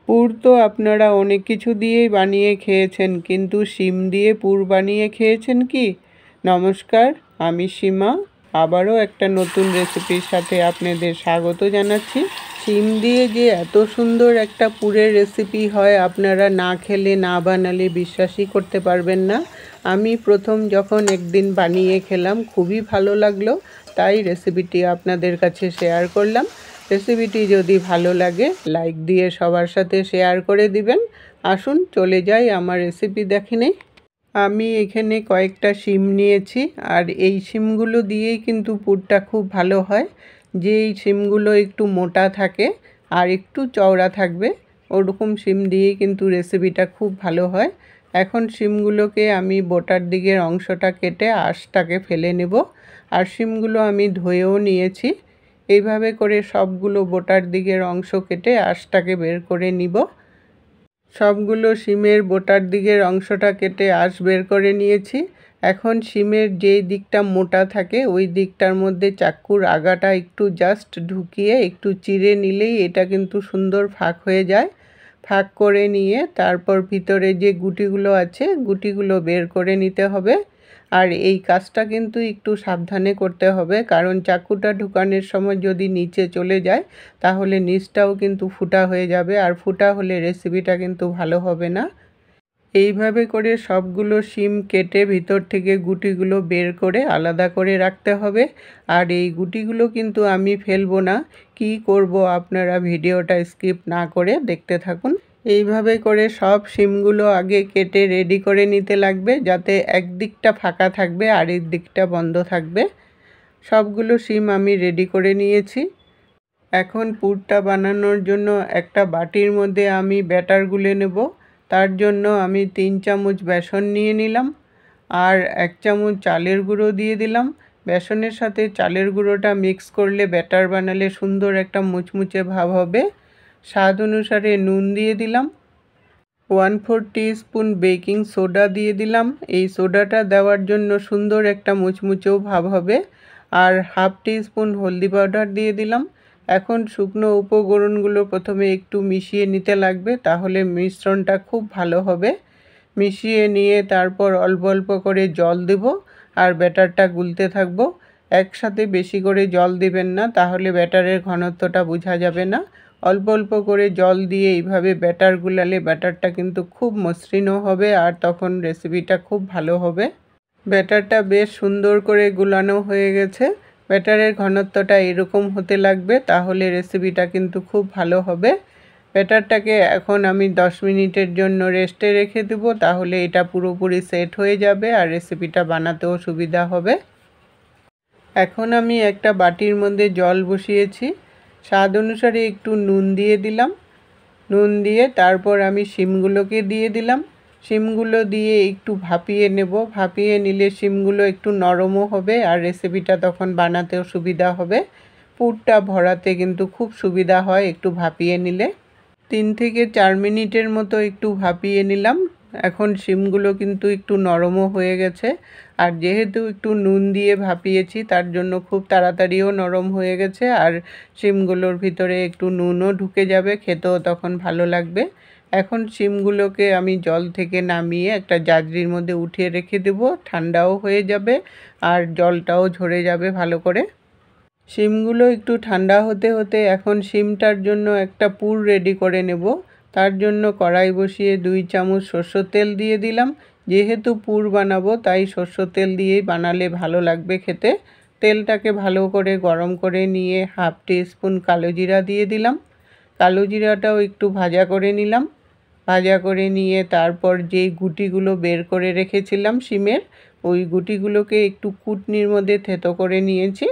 পুর তো আপনারা অনেক কিছু দিয়েই বানিয়ে খেয়েছেন, কিন্তু শিম দিয়ে পুর বানিয়ে খেয়েছেন কি? নমস্কার, আমি সীমা। আবারও একটা নতুন রেসিপির সাথে আপনাদের স্বাগত জানাচ্ছি। শিম দিয়ে যে এত সুন্দর একটা পুরের রেসিপি হয়, আপনারা না খেলে না বানালে বিশ্বাসই করতে পারবেন না। আমি প্রথম যখন একদিন বানিয়ে খেলাম, খুবই ভালো লাগলো, তাই রেসিপিটি আপনাদের কাছে শেয়ার করলাম। রেসিপিটি যদি ভালো লাগে লাইক দিয়ে সবার সাথে শেয়ার করে দিবেন। আসুন চলে যাই আমার রেসিপি দেখে নেই। আমি এখানে কয়েকটা শিম নিয়েছি, আর এই শিমগুলো দিয়েই কিন্তু পুরটা খুব ভালো হয়। যেই শিমগুলো একটু মোটা থাকে আর একটু চওড়া থাকবে, ওরকম শিম দিয়েই কিন্তু রেসিপিটা খুব ভালো হয়। এখন শিমগুলোকে আমি বোটার দিকের অংশটা কেটে আঁশটাকে ফেলে নেব। আর শিমগুলো আমি ধুয়েও নিয়েছি। এইভাবে করে সবগুলো বোটার দিকের অংশ কেটে আঁশটাকে বের করে নিব। সবগুলো শিমের বোটার দিকের অংশটা কেটে আঁশ বের করে নিয়েছি। এখন শিমের যেই দিকটা মোটা থাকে ওই দিকটার মধ্যে চাকুর আগাটা একটু জাস্ট ঢুকিয়ে একটু চিড়ে নিলেই এটা কিন্তু সুন্দর ফাঁক হয়ে যায়। ফাঁক করে নিয়ে তারপর ভিতরে যে গুটিগুলো আছে গুটিগুলো বের করে নিতে হবে। আর এই কাজটা কিন্তু একটু সাবধানে করতে হবে, কারণ চাকুটা ঢুকানোর সময় যদি নিচে চলে যায় তাহলে নিচটাও কিন্তু ফুটা হয়ে যাবে, আর ফুটা হলে রেসিপিটা কিন্তু ভালো হবে না। এইভাবে করে সবগুলো শিম কেটে ভিতর থেকে গুটিগুলো বের করে আলাদা করে রাখতে হবে। আর এই গুটিগুলো কিন্তু আমি ফেলবো না। কি করব আপনারা ভিডিওটা স্কিপ না করে দেখতে থাকুন। এইভাবে করে সব শিমগুলো আগে কেটে রেডি করে নিতে লাগবে, যাতে একদিকটা ফাঁকা থাকবে আর এক দিকটা বন্ধ থাকবে। সবগুলো শিম আমি রেডি করে নিয়েছি। এখন পুরটা বানানোর জন্য একটা বাটির মধ্যে আমি ব্যাটার গুলে নেব। তার জন্য আমি 3 চামচ বেসন নিয়ে নিলাম, আর 1 চামচ চালের গুঁড়ো দিয়ে দিলাম। বেসনের সাথে চালের গুঁড়োটা মিক্স করলে ব্যাটার বানালে সুন্দর একটা মুচমুচে ভাব হবে। স্বাদ অনুসারে নুন দিয়ে দিলাম। 1/4 টিস্পুন বেকিং সোডা দিয়ে দিলাম। এই সোডাটা দেওয়ার জন্য সুন্দর একটা মুচমুচেও ভাব হবে। আর 1/2 টিস্পুন হলদি পাউডার দিয়ে দিলাম। এখন শুকনো উপকরণগুলো প্রথমে একটু মিশিয়ে নিতে লাগবে, তাহলে মিশ্রণটা খুব ভালো হবে। মিশিয়ে নিয়ে তারপর অল্প অল্প করে জল দেব আর ব্যাটারটা গুলতে থাকবো। একসাথে বেশি করে জল দিবেন না, তাহলে ব্যাটারের ঘনত্বটা বোঝা যাবে না। অল্প অল্প করে জল দিয়ে এইভাবে ব্যাটার গুলালে ব্যাটারটা কিন্তু খুব মসৃণও হবে, আর তখন রেসিপিটা খুব ভালো হবে। ব্যাটারটা বেশ সুন্দর করে গুলানো হয়ে গেছে। ব্যাটারের ঘনত্বটা এরকম হতে লাগবে, তাহলে রেসিপিটা কিন্তু খুব ভালো হবে। ব্যাটারটাকে এখন আমি 10 মিনিটের জন্য রেস্টে রেখে দেব, তাহলে এটা পুরোপুরি সেট হয়ে যাবে আর রেসিপিটা বানাতেও সুবিধা হবে। এখন আমি একটা বাটির মধ্যে জল বসিয়েছি। স্বাদ অনুসারে একটু নুন দিয়ে দিলাম। নুন দিয়ে তারপর আমি শিমগুলোকে দিয়ে দিলাম। শিমগুলো দিয়ে একটু ভাপিয়ে নেব। ভাপিয়ে নিলে শিমগুলো একটু নরমও হবে আর রেসিপিটা তখন বানাতেও সুবিধা হবে। পুরটা ভরাতে কিন্তু খুব সুবিধা হয় একটু ভাপিয়ে নিলে। 3 থেকে 4 মিনিটের মতো একটু ভাপিয়ে নিলাম। এখন শিমগুলো কিন্তু একটু নরমও হয়ে গেছে, আর যেহেতু একটু নুন দিয়ে ভাপিয়েছি তার জন্য খুব তাড়াতাড়িও নরম হয়ে গেছে, আর শিমগুলোর ভিতরে একটু নুনও ঢুকে যাবে, খেতেও তখন ভালো লাগবে। এখন শিমগুলোকে আমি জল থেকে নামিয়ে একটা জাজরির মধ্যে উঠিয়ে রেখে দেব, ঠান্ডাও হয়ে যাবে আর জলটাও ঝরে যাবে ভালো করে। শিমগুলো একটু ঠান্ডা হতে হতে এখন শিমটার জন্য একটা পুর রেডি করে নেব। তার জন্য কড়াই বসিয়ে 2 চামচ সরষের তেল দিয়ে দিলাম। যেহেতু পুর বানাবো তাই সরষের তেল দিয়েই বানালে ভালো লাগবে খেতে। তেলটাকে ভালো করে গরম করে নিয়ে 1/2 টিস্পুন কালো জিরা দিয়ে দিলাম। কালো জিরাটাও একটু ভাজা করে নিলাম। ভাজা করে নিয়ে তারপর যেই গুটিগুলো বের করে রেখেছিলাম শিমের, ওই গুটিগুলোকে একটু কুটনির মধ্যে থেতো করে নিয়েছি।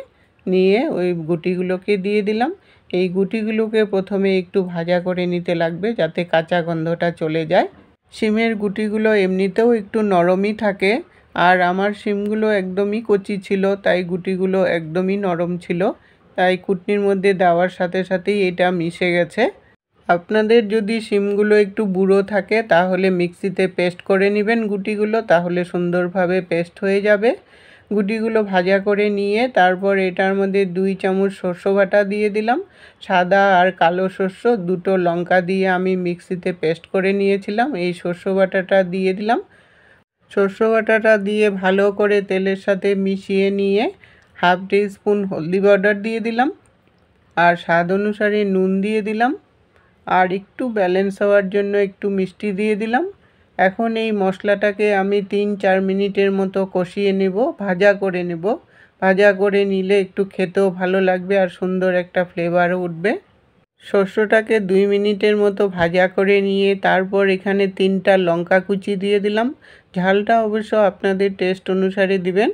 নিয়ে ওই গুটিগুলোকে দিয়ে দিলাম। এই গুটিগুলোকে প্রথমে একটু ভাজা করে নিতে লাগবে, যাতে কাঁচা গন্ধটা চলে যায়। শিমের গুটিগুলো এমনিতেও একটু নরমই থাকে, আর আমার শিমগুলো একদমই কচি ছিল, তাই গুটিগুলো একদমই নরম ছিল। তাই কুটনির মধ্যে দেওয়ার সাথে সাথেই এটা মিশে গেছে। আপনাদের যদি শিমগুলো একটু বুড়ো থাকে তাহলে মিক্সিতে পেস্ট করে নেবেন গুটিগুলো, তাহলে সুন্দরভাবে পেস্ট হয়ে যাবে। গুটিগুলো ভাজা করে নিয়ে তারপর এটার মধ্যে 2 চামচ শস্য বাটা দিয়ে দিলাম। সাদা আর কালো শস্য, দুটো লঙ্কা দিয়ে আমি মিক্সিতে পেস্ট করে নিয়েছিলাম, এই শস্য বাটাটা দিয়ে দিলাম। শস্য বাটাটা দিয়ে ভালো করে তেলের সাথে মিশিয়ে নিয়ে হাফ টিস্পুন হলদি পাউডার দিয়ে দিলাম আর স্বাদ অনুসারে নুন দিয়ে দিলাম আর একটু ব্যালেন্স হওয়ার জন্য একটু মিষ্টি দিয়ে দিলাম। এখন এই মশলাটাকে আমি 3-4 মিনিটের মতো কষিয়ে নেব, ভাজা করে নেব। ভাজা করে নিলে একটু খেতেও ভালো লাগবে আর সুন্দর একটা ফ্লেভারও উঠবে। শস্যটাকে 2 মিনিটের মতো ভাজা করে নিয়ে তারপর এখানে 3টা লঙ্কা কুচি দিয়ে দিলাম। ঝালটা অবশ্য আপনাদের টেস্ট অনুসারে দিবেন।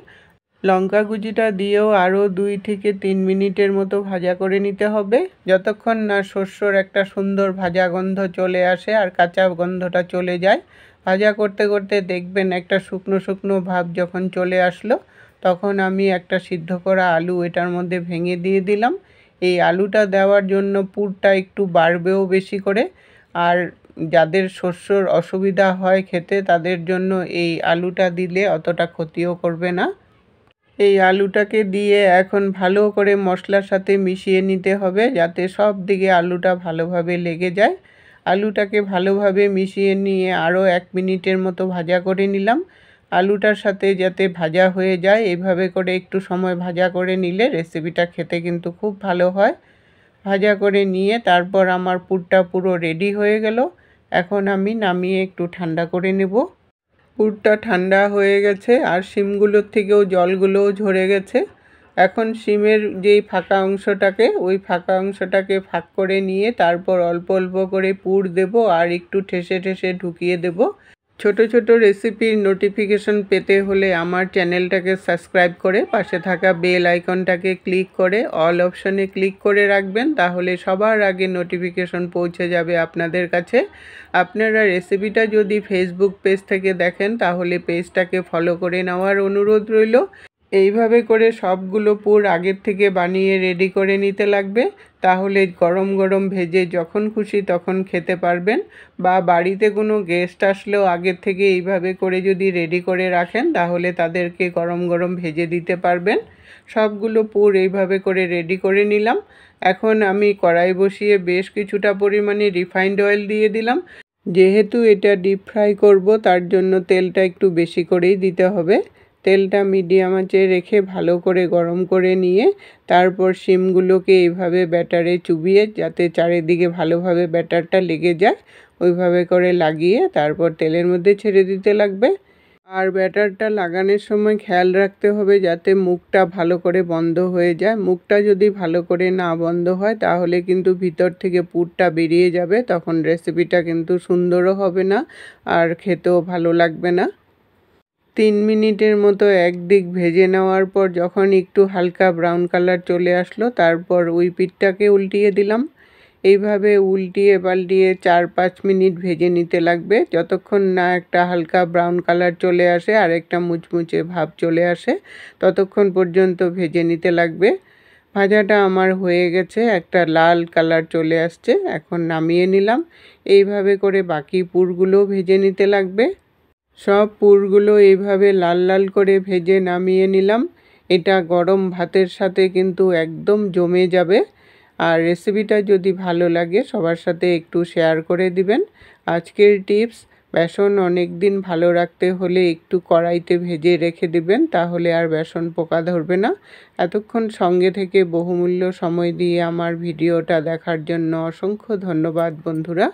লঙ্কা কুচিটা দিয়েও আরও 2 থেকে 3 মিনিটের মতো ভাজা করে নিতে হবে, যতক্ষণ না শস্যর একটা সুন্দর ভাজা গন্ধ চলে আসে আর কাঁচা গন্ধটা চলে যায়। ভাজা করতে করতে দেখবেন একটা শুকনো শুকনো ভাব যখন চলে আসলো, তখন আমি একটা সিদ্ধ করা আলু এটার মধ্যে ভেঙে দিয়ে দিলাম। এই আলুটা দেওয়ার জন্য পুরটা একটু বাড়বেও বেশি করে, আর যাদের শস্যর অসুবিধা হয় খেতে তাদের জন্য এই আলুটা দিলে অতটা ক্ষতিও করবে না। এই আলুটাকে দিয়ে এখন ভালো করে মশলার সাথে মিশিয়ে নিতে হবে যাতে সব দিকে আলুটা ভালোভাবে লেগে যায়। আলুটাকে ভালোভাবে মিশিয়ে নিয়ে আরও 1 মিনিটের মতো ভাজা করে নিলাম। আলুটার সাথে যাতে ভাজা হয়ে যায় এইভাবে করে একটু সময় ভাজা করে নিলে রেসিপিটা খেতে কিন্তু খুব ভালো হয়। ভাজা করে নিয়ে তারপর আমার পুরটা পুরো রেডি হয়ে গেল। এখন আমি নামিয়ে একটু ঠান্ডা করে নেব। পুরটা ঠান্ডা হয়ে গেছে আর শিমগুলোর থেকেও জলগুলোও ঝরে গেছে। এখন শিমের যেই ফাঁকা অংশটাকে ওই ফাঁকা অংশটাকে ফাঁক করে নিয়ে তারপর অল্প অল্প করে পুর দেব আর একটু ঠেসে ঠেসে ঢুকিয়ে দেব। ছোট ছোট রেসিপির নোটিফিকেশন পেতে হলে আমার চ্যানেলটাকে সাবস্ক্রাইব করে পাশে থাকা বেল আইকনটাকে ক্লিক করে অল অপশনে ক্লিক করে রাখবেন, তাহলে সবার আগে নোটিফিকেশন পৌঁছে যাবে আপনাদের কাছে। আপনারা রেসিপিটা যদি ফেসবুক পেজ থেকে দেখেন তাহলে পেজটাকে ফলো করে নেওয়ার অনুরোধ রইল। এইভাবে করে সবগুলো পুর আগের থেকে বানিয়ে রেডি করে নিতে লাগবে, তাহলে গরম গরম ভেজে যখন খুশি তখন খেতে পারবেন। বা বাড়িতে কোনো গেস্ট আসলেও আগের থেকে এইভাবে করে যদি রেডি করে রাখেন তাহলে তাদেরকে গরম গরম ভেজে দিতে পারবেন। সবগুলো পুর এইভাবে করে রেডি করে নিলাম। এখন আমি কড়াই বসিয়ে বেশ কিছুটা পরিমাণে রিফাইন্ড অয়েল দিয়ে দিলাম। যেহেতু এটা ডিপ ফ্রাই করব তার জন্য তেলটা একটু বেশি করেই দিতে হবে। তেলটা মিডিয়াম আঁচে রেখে ভালো করে গরম করে নিয়ে তারপর শিমগুলোকে এইভাবে ব্যাটারে চুবিয়ে যাতে চারিদিকে ভালোভাবে ব্যাটারটা লেগে যায় ওইভাবে করে লাগিয়ে তারপর তেলের মধ্যে ছেড়ে দিতে লাগবে। আর ব্যাটারটা লাগানোর সময় খেয়াল রাখতে হবে যাতে মুখটা ভালো করে বন্ধ হয়ে যায়। মুখটা যদি ভালো করে না বন্ধ হয় তাহলে কিন্তু ভিতর থেকে পুরটা বেরিয়ে যাবে, তখন রেসিপিটা কিন্তু সুন্দরও হবে না আর খেতেও ভালো লাগবে না। 3 মিনিটের মতো একদিক ভেজে নেওয়ার পর যখন একটু হালকা ব্রাউন কালার চলে আসলো তারপর ওই পিঠটাকে উল্টিয়ে দিলাম। এইভাবে উল্টিয়ে পাল্টিয়ে 4-5 মিনিট ভেজে নিতে লাগবে, যতক্ষণ না একটা হালকা ব্রাউন কালার চলে আসে আর একটা মুচমুচে ভাব চলে আসে ততক্ষণ পর্যন্ত ভেজে নিতে লাগবে। ভাজাটা আমার হয়ে গেছে, একটা লাল কালার চলে আসছে, এখন নামিয়ে নিলাম। এইভাবে করে বাকি পুরগুলো ভেজে নিতে লাগবে। সব পুরগুলো এইভাবে লাল লাল করে ভেজে নামিয়ে নিলাম। এটা গরম ভাতের সাথে কিন্তু একদম জমে যাবে। আর রেসিপিটা যদি ভালো লাগে সবার সাথে একটু শেয়ার করে দিবেন। আজকের টিপস, বেসন অনেক দিন ভালো রাখতে হলে একটু কড়াইতে ভেজে রেখে দিবেন, তাহলে আর বেসন পোকা ধরবে না। এতক্ষণ সঙ্গে থেকে বহুমূল্য সময় দিয়ে আমার ভিডিওটা দেখার জন্য অসংখ্য ধন্যবাদ বন্ধুরা।